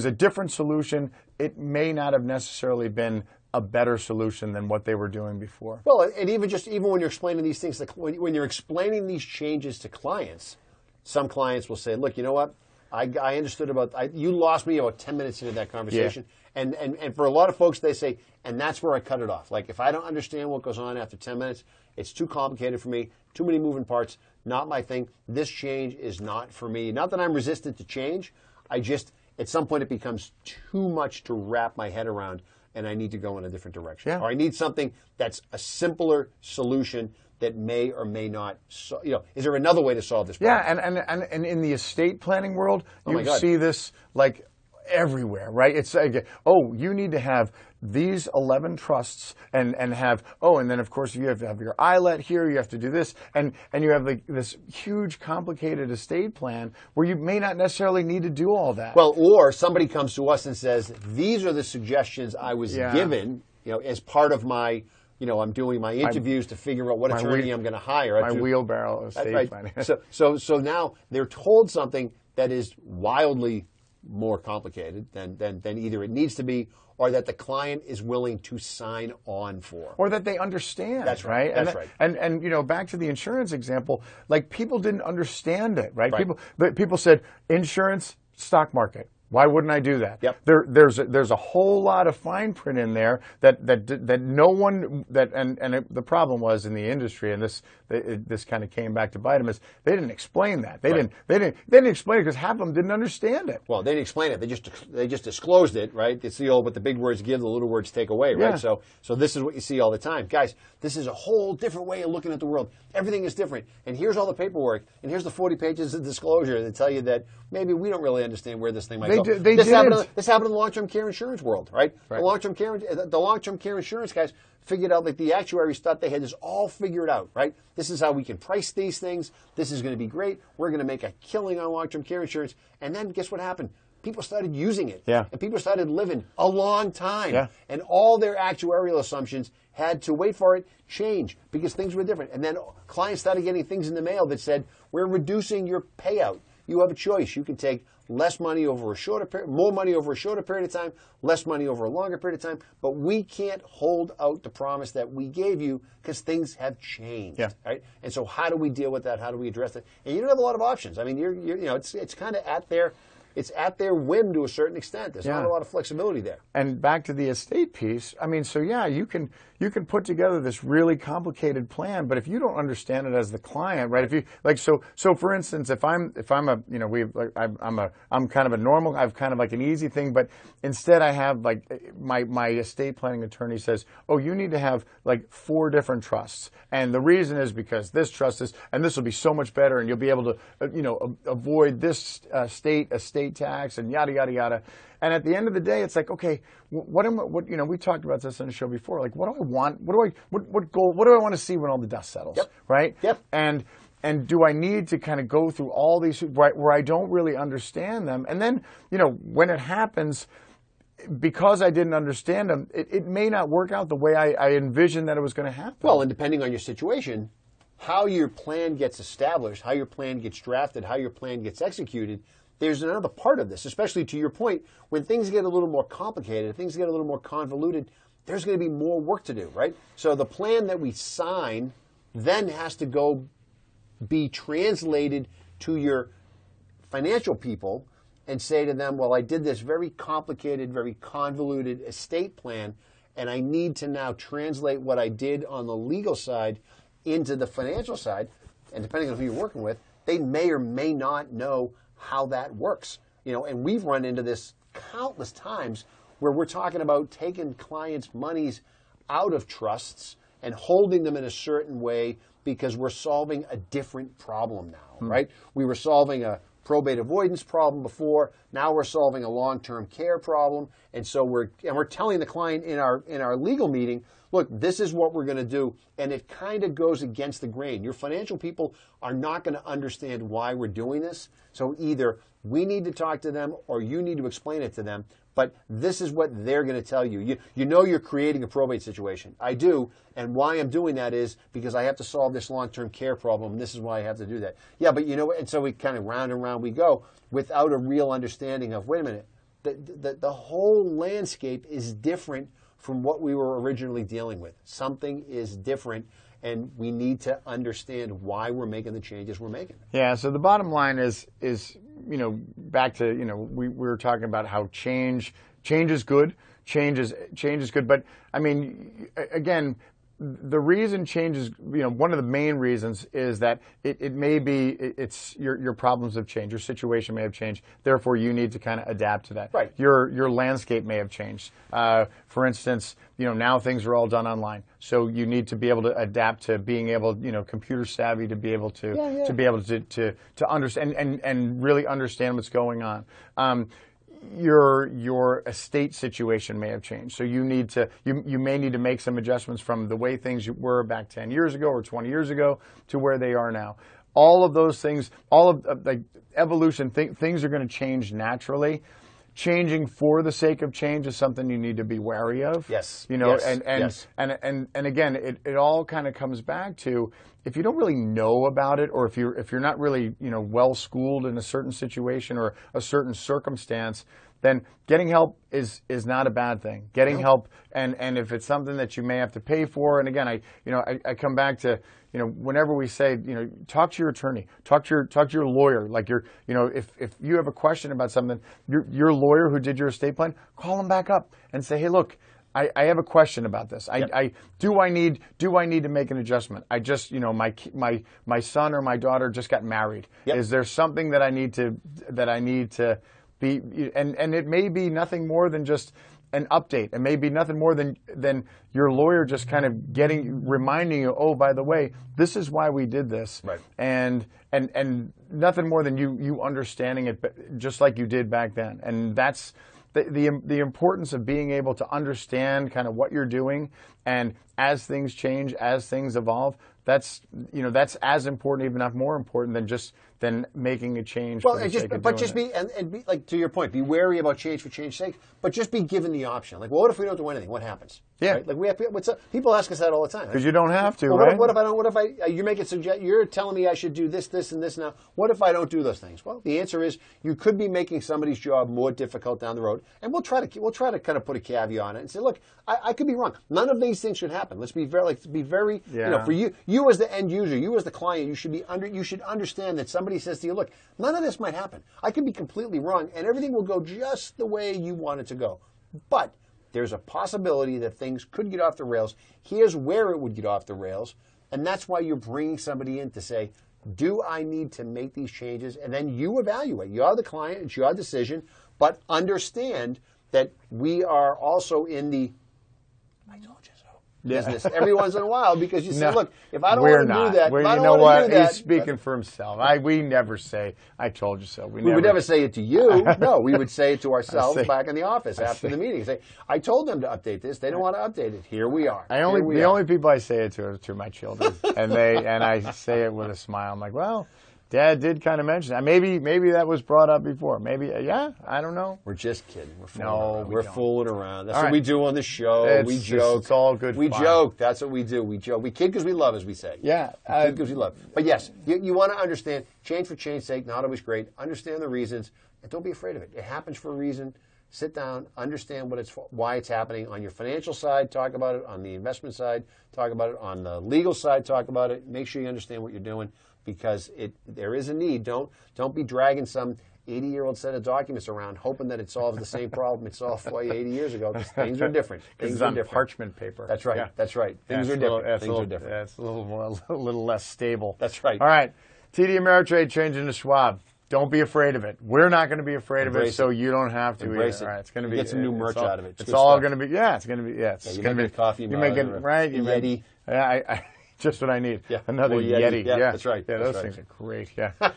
a different solution. It may not have necessarily been a better solution than what they were doing before. Well, and even when you're explaining these things, when you're explaining these changes to clients, some clients will say, look, you know what? I understood you lost me about 10 minutes into that conversation. Yeah. And for a lot of folks, they say, and that's where I cut it off. Like, if I don't understand what goes on after 10 minutes, it's too complicated for me, too many moving parts, not my thing. This change is not for me. Not that I'm resistant to change. At some point, it becomes too much to wrap my head around, and I need to go in a different direction. Yeah. Or I need something that's a simpler solution that may or may not, is there another way to solve this problem? Yeah, and in the estate planning world, you see this like everywhere, right? It's like, you need to have these 11 trusts and have, and then of course you have to have your ILET here, you have to do this, and you have like this huge complicated estate plan where you may not necessarily need to do all that. Well, or somebody comes to us and says, these are the suggestions I was given, as part of my, I'm doing my interviews to figure out what attorney I'm going to hire. My wheelbarrow estate planning. So now they're told something that is wildly more complicated than either it needs to be or that the client is willing to sign on for. Or that they understand. That's right. That's right. And you know, back to the insurance example, like people didn't understand it, right? People said insurance, stock market. Why wouldn't I do that? Yep. There's a whole lot of fine print in there that no one the problem was in the industry, and this kind of came back to bite them, is they didn't explain that. They didn't explain it because half of them didn't understand it. Well, they didn't explain it. They just disclosed it, right? It's the old "what the big words give, the little words take away," right? Yeah. So this is what you see all the time, guys. This is a whole different way of looking at the world. Everything is different, and here's all the paperwork, and here's the 40 pages of disclosure that tell you that maybe we don't really understand where this thing might go. This happened in the long-term care insurance world, right? The long-term care insurance guys figured out, like the actuaries thought they had this all figured out, right? This is how we can price these things. This is going to be great. We're going to make a killing on long-term care insurance. And then guess what happened? People started using it. Yeah. And people started living a long time. Yeah. And all their actuarial assumptions had to, wait for it, change because things were different. And then clients started getting things in the mail that said, we're reducing your payout. You have a choice. You can take less money over a shorter period, more money over a shorter period of time, less money over a longer period of time, but we can't hold out the promise that we gave you because things have changed, right? And so how do we deal with that? How do we address it? And you don't have a lot of options. I mean, it's kind of at their whim to a certain extent. There's not a lot of flexibility there. And back to the estate piece, I mean, so yeah, you can put together this really complicated plan, but if you don't understand it as the client, right? If you like, so for instance, if I'm a, you know, I'm kind of a normal, I've kind of like an easy thing, but instead I have like my estate planning attorney says, oh, you need to have like 4 different trusts, and the reason is because this trust is, and this will be so much better, and you'll be able to, avoid this estate tax and yada yada yada. And at the end of the day, it's like, okay, we talked about this on the show before. Like, what do I want? What goal? What do I want to see when all the dust settles? Yep. Right? Yep. And do I need to kind of go through all these where I don't really understand them? And then, when it happens, because I didn't understand them, it may not work out the way I envisioned that it was going to happen. Well, and depending on your situation, how your plan gets established, how your plan gets drafted, how your plan gets executed, there's another part of this, especially to your point, when things get a little more complicated, things get a little more convoluted, there's going to be more work to do, right? So the plan that we sign then has to go be translated to your financial people and say to them, well, I did this very complicated, very convoluted estate plan, and I need to now translate what I did on the legal side into the financial side. And depending on who you're working with, they may or may not know how that works. And we've run into this countless times where we're talking about taking clients' monies out of trusts and holding them in a certain way because we're solving a different problem now, right? We were solving a probate avoidance problem before. Now we're solving a long-term care problem, and so we're telling the client in our legal meeting, look, this is what we're going to do, and it kind of goes against the grain. Your financial people are not going to understand why we're doing this, so either we need to talk to them or you need to explain it to them, but this is what they're going to tell you. You're creating a probate situation. I do, and why I'm doing that is because I have to solve this long-term care problem, and this is why I have to do that. Yeah, but and so we kind of round and round we go without a real understanding of, wait a minute, the whole landscape is different from what we were originally dealing with. Something is different, and we need to understand why we're making the changes we're making. Yeah, so the bottom line is back to, we were talking about how change is good, change is good, but I mean, again, the reason change is, one of the main reasons is that it may be, it's your problems have changed, your situation may have changed, therefore you need to kind of adapt to that. Right. Your landscape may have changed. For instance, now things are all done online, so you need to be able to adapt to being able, computer savvy to be able to to be able to understand and really understand what's going on. Your estate situation may have changed, so you may need to make some adjustments from the way things were back 10 years ago or 20 years ago to where they are now. All of those things, all of like evolution, things are going to change naturally. changing for the sake of change is something you need to be wary of. Yes. You know, Yes. and again, it all kind of comes back to, if you don't really know about it, or if you're not really, you know, well schooled in a certain situation or a certain circumstance, then getting help is not a bad thing. Getting help, and if it's something that you may have to pay for, and again, I come back to, you know, whenever we say, you know, talk to your attorney, talk to your lawyer. Like, you know, if you have a question about something, your lawyer who did your estate plan, call them back up and say, hey, look, I have a question about this. Do I need to make an adjustment? I just, you know, my son or my daughter just got married. Yep. Is there something that I need to be, and it may be nothing more than just an update. It may be nothing more than your lawyer just kind of reminding you, oh, by the way, this is why we did this. Right. And nothing more than you understanding it just like you did back then. And that's the importance of being able to understand kind of what you're doing, and as things change, as things evolve, that's as important, even if more important than making a change. Well, for the sake of doing it. be like, to your point, be wary about change for change's sake, but just be given the option. Like, well, what if we don't do anything? What happens? Yeah. Right? Like, people ask us that all the time. Because you don't have to, Well, right? What if I don't? What if you're telling me I should do this, this, and this now? What if I don't do those things? Well, the answer is you could be making somebody's job more difficult down the road, and we'll try to kind of put a caveat on it and say, look, I could be wrong. None of these things should happen. Let's be very, you know, for you as the end user, you as the client, you should understand that somebody says to you, look, none of this might happen. I could be completely wrong, and everything will go just the way you want it to go. But there's a possibility that things could get off the rails. Here's where it would get off the rails. And that's why you're bringing somebody in to say, do I need to make these changes? And then you evaluate. You are the client. It's your decision. But understand that we are also in the I told you so business every once in a while, because you say, look, if I don't want to do that, you know what? He's speaking for himself. We never say, I told you so. We would never say it to you. No, we would say it to ourselves back in the office after the meeting. Say, I told them to update this. They don't want to update it. Here we are. The only people I say it to are to my children, and I say it with a smile. I'm like, well, Dad did kind of mention that. Maybe that was brought up before. Maybe, yeah, I don't know. We're just kidding. We're fooling around. We're fooling around. That's what we do on the show. We joke. It's all good We fun. joke. That's what we do. We joke. We kid because we love, as we say. Yeah. We kid because we love. But yes, you want to understand, change for change's sake, not always great. Understand the reasons, and don't be afraid of it. It happens for a reason. Sit down, understand why it's happening. On your financial side, talk about it. On the investment side, talk about it. On the legal side, talk about it. Make sure you understand what you're doing, because there is a need. Don't be dragging some 80-year-old set of documents around hoping that it solves the same problem it solved for you 80 years ago, because things are different. Things are different. Parchment paper. That's right. Yeah. That's right. Things are different. Things are different. Yeah, it's a little less stable. That's right. All right. TD Ameritrade changing to Schwab. Don't be afraid of it. We're not going to be afraid of it, so you don't have to. Embrace it. All right, it's going to be. Get some new merch out of it. It's all going to be. Yeah, it's going to be. Yeah, it's going to be coffee. You make it right. You Yeti. Yeah, just what I need. Yeah. Another Yeti. Yeah, that's right. Yeah, that's those right. things are great. Yeah. All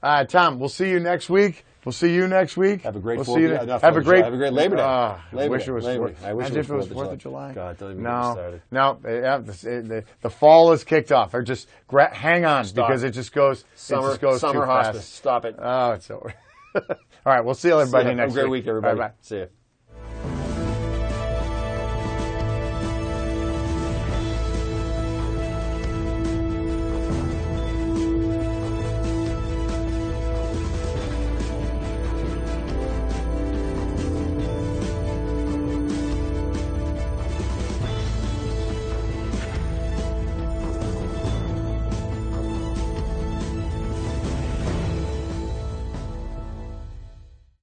right, Tom. We'll see you next week. We'll see you next week. Have a great Have a great Labor Day. I wish it was 4th of July. God, don't even get me started. No. The fall is kicked off. Or just hang on, because it just goes. Summer too hospice. fast. Stop it. Oh, it's over. All right. We'll see everybody next week. Have a great week, everybody. Bye. See you.